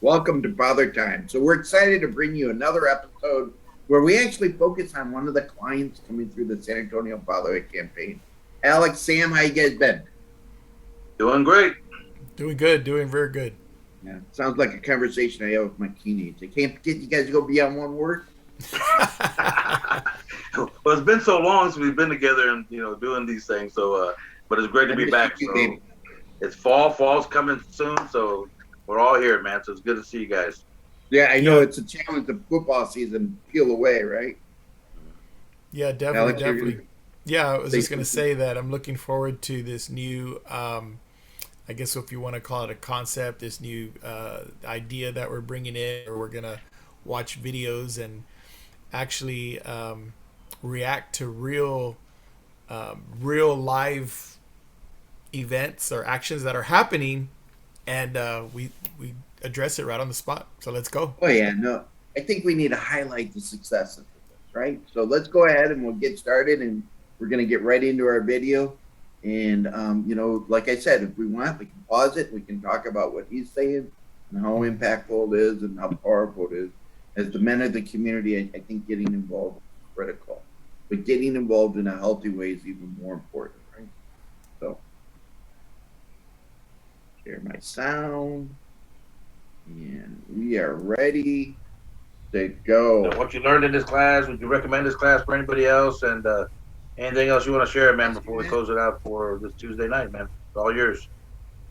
Welcome to Father Time. So we're excited to bring you another episode where we actually focus on one of the clients coming through the San Antonio Fatherhood campaign. Alex, Sam, how you guys been? Doing great. Doing good, doing very good. Yeah, sounds like a conversation I have with my teenage. I can't get you guys to go beyond one word. Well, it's been so long since we've been together and doing these things. So, but it's great to be back. So it's fall. Fall's coming soon. So we're all here, man. So it's good to see you guys. Yeah, I know it's a challenge. The football season peel away, right? Yeah, definitely, Alex, definitely. Yeah, I was just gonna say that I'm looking forward to this new. I guess if you want to call it a concept, this new idea that we're bringing in, or we're gonna watch videos and actually react to real live events or actions that are happening, and we address it right on the spot. So let's go. Oh yeah, no, I think we need to highlight the success of this, right? So let's go ahead and we'll get started, and we're gonna get right into our video. And like I said, if we want, we can pause it. We can talk about what he's saying and how impactful it is and how powerful it is. As the men of the community, I think getting involved is critical, but getting involved in a healthy way is even more important, right? So, share my sound, and we are ready to go. So what you learned in this class? Would you recommend this class for anybody else? And anything else you want to share, man, before we close it out for this Tuesday night, man? It's all yours.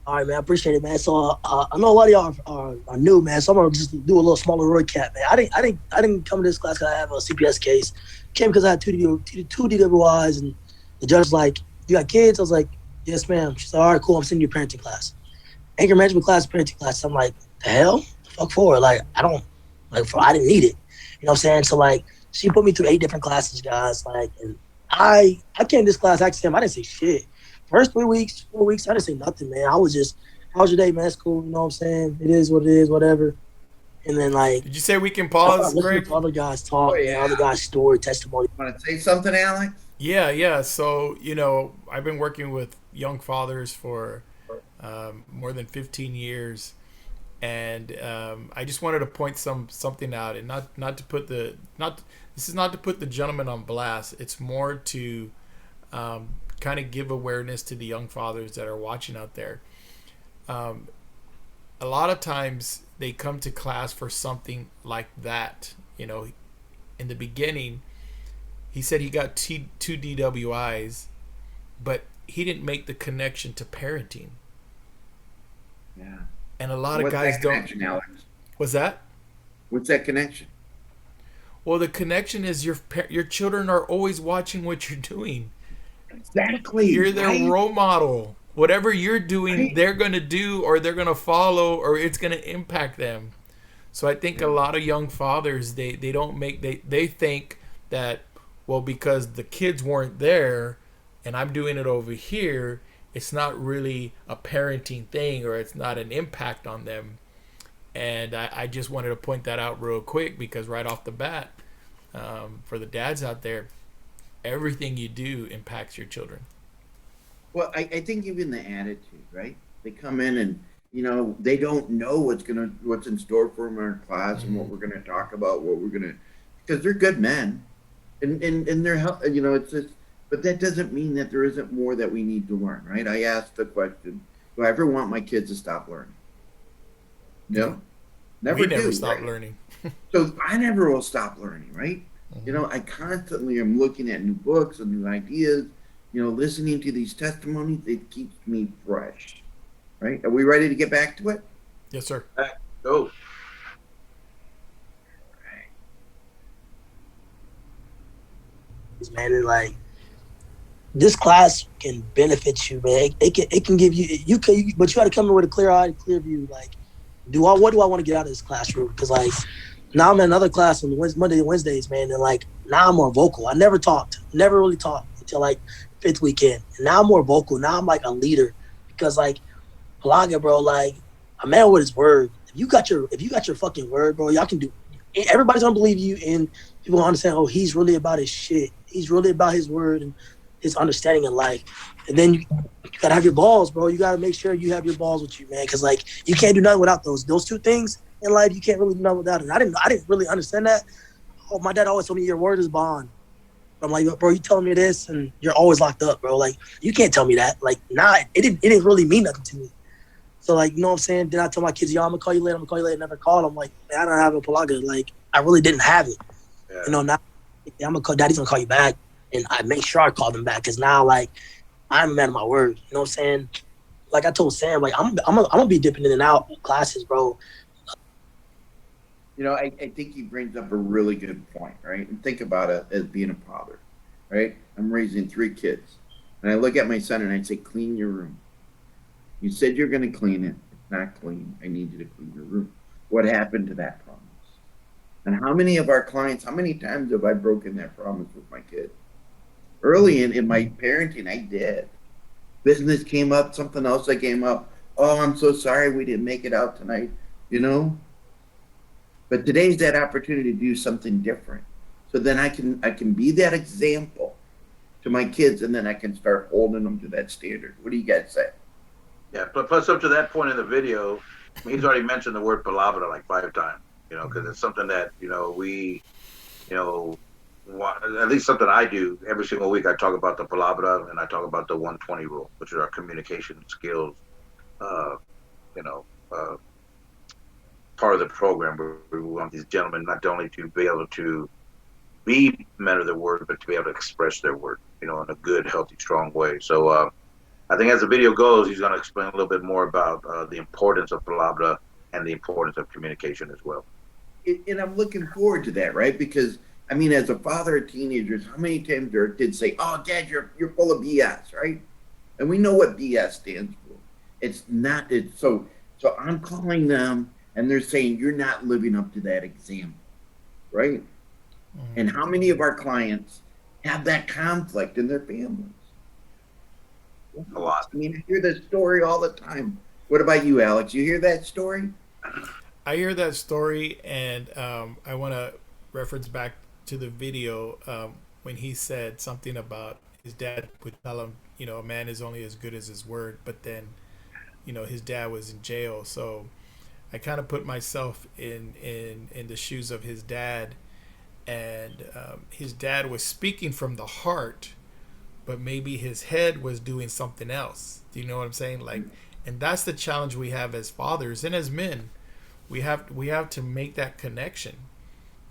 All right, man. I appreciate it, man. So I know a lot of y'all are new, man. So I'm gonna just do a little smaller recap, man. I didn't come to this class because I have a CPS case. Came because I had two DWIs, and the judge was like, "You got kids?" I was like, "Yes, ma'am." She said, "All right, cool. I'm sending you a parenting class, anger management class, parenting class." I'm like, "The hell, the fuck for?" Like I didn't need it. You know what I'm saying? So like, she put me through 8 different classes, guys. Like, and I came to this class, I didn't say shit. First 4 weeks, I didn't say nothing, man. I was just, how was your day, man? It's cool, you know what I'm saying? It is what it is, whatever. And then like, did you say we can pause, Greg? To other guys talk, other guys' story, testimony. Want to say something, Alex? Yeah. So I've been working with young fathers for more than 15 years, and I just wanted to point something out, and not to put the this is not to put the gentleman on blast. It's more to kind of give awareness to the young fathers that are watching out there. A lot of times they come to class for something like that. In the beginning, he said he got two DWIs, but he didn't make the connection to parenting. Yeah. And a lot of guys don't. Alex? What's that? What's that connection? Well, the connection is your children are always watching what you're doing. Exactly. You're their role model. Whatever you're doing, they're going to do, or they're going to follow, or it's going to impact them. So I think a lot of young fathers, they think that, well, because the kids weren't there and I'm doing it over here, it's not really a parenting thing, or it's not an impact on them. And I just wanted to point that out real quick, because right off the bat, for the dads out there, everything you do impacts your children. Well, I think even the attitude, right? They come in and they don't know what's in store for them in our class, and what we're gonna talk about, because they're good men, and they're it's just, but that doesn't mean that there isn't more that we need to learn, right? I asked the question, do I ever want my kids to stop learning? No, we never stop learning. So I never will stop learning, right? I constantly am looking at new books and new ideas, listening to these testimonies. It keeps me fresh, right? Are we ready to get back to it? Yes, sir. Go. Right. Man, and like, this class can benefit you, man. It can give you but you got to come in with a clear view. Like, what do I want to get out of this classroom? Because like, now I'm in another class on Monday and Wednesdays, man, and like, now I'm more vocal. I never really talked until like 5th weekend, and now I'm more vocal. Now I'm like a leader, because like, Palaga, bro, like, a man with his word. If you got your fucking word, bro, y'all can do. Everybody's gonna believe you, and people understand. Oh, he's really about his shit. He's really about his word and his understanding of life. And then you gotta have your balls, bro. You gotta make sure you have your balls with you, man, because like, you can't do nothing without those 2 things. in life, you can't really do nothing without it. I didn't really understand that. Oh, my dad always told me your word is bond. I'm like, bro, you telling me this and you're always locked up, bro. Like, you can't tell me that. Like, nah, it didn't really mean nothing to me. So, like, you know what I'm saying? Then I tell my kids, yo, I'm going to call you later. I'm going to call you later. Never called. I'm like, man, I don't have a Palaga. Like, I really didn't have it. Yeah. You know, now I'm going to call, daddy's going to call you back. And I make sure I call them back because now, like, I'm a man of my word. You know what I'm saying? Like I told Sam, like, I'm gonna be dipping in and out of classes, bro. You know, I think he brings up a really good point, right? And think about it as being a father, right? I'm raising 3 kids. And I look at my son and I say, clean your room. You said you're going to clean it. It's not clean. I need you to clean your room. What happened to that promise? And how many of our clients, how many times have I broken that promise with my kid? Early in my parenting, I did. Business came up, something else that came up. Oh, I'm so sorry we didn't make it out tonight, you know? But today's that opportunity to do something different. So then I can be that example to my kids, and then I can start holding them to that standard. What do you guys say? Yeah, plus up to that point in the video, he's already mentioned the word palabra like 5 times, you know, because it's something that, you know, we, you know, at least something I do every single week. I talk about the palabra and I talk about the 120 rule, which is our communication skills, you know, part of the program where we want these gentlemen not only to be able to be men of their word, but to be able to express their word, you know, in a good, healthy, strong way. So I think as the video goes, he's going to explain a little bit more about the importance of palabra and the importance of communication as well. And I'm looking forward to that, right? Because I mean, as a father of teenagers, how many times are kids say, "Oh, Dad, you're full of BS," right? And we know what BS stands for. It's not. It's so I'm calling them, and they're saying you're not living up to that example, right? Mm-hmm. And how many of our clients have that conflict in their families? A lot. I mean, I hear this story all the time. What about you, Alex? You hear that story? I hear that story, and I want to reference back to the video when he said something about his dad would tell him, you know, a man is only as good as his word, but then, you know, his dad was in jail. So I kind of put myself in the shoes of his dad, and his dad was speaking from the heart, but maybe his head was doing something else. Do you know what I'm saying? Like, and that's the challenge we have as fathers and as men. We have to make that connection,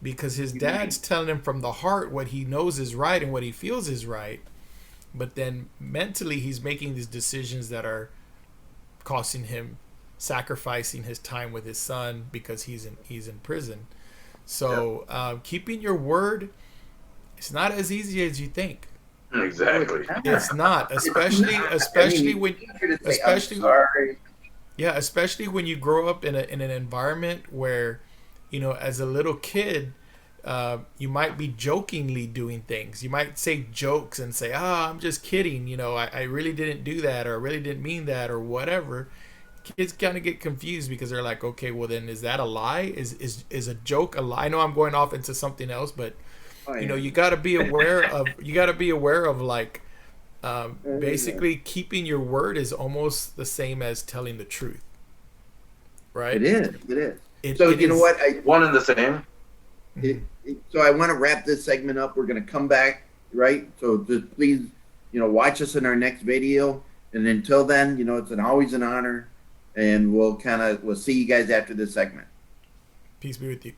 because his dad's telling him from the heart what he knows is right and what he feels is right, but then mentally he's making these decisions that are costing him, sacrificing his time with his son because he's in prison. So keeping your word, it's not as easy as you think. Exactly. It's not, especially when you grow up in an environment where, you know, as a little kid, you might be jokingly doing things. You might say jokes and say, I'm just kidding. You know, I really didn't do that, or I really didn't mean that, or whatever. Kids kind of get confused because they're like, okay, well then is that a lie? Is a joke a lie? I know I'm going off into something else, but you know, you got to be aware of like, basically keeping your word is almost the same as telling the truth, right? It is. You know what? One and the same. So I want to wrap this segment up. We're going to come back, right? So just please, you know, watch us in our next video. And until then, you know, it's always an honor. And we'll see you guys after this segment. Peace be with you.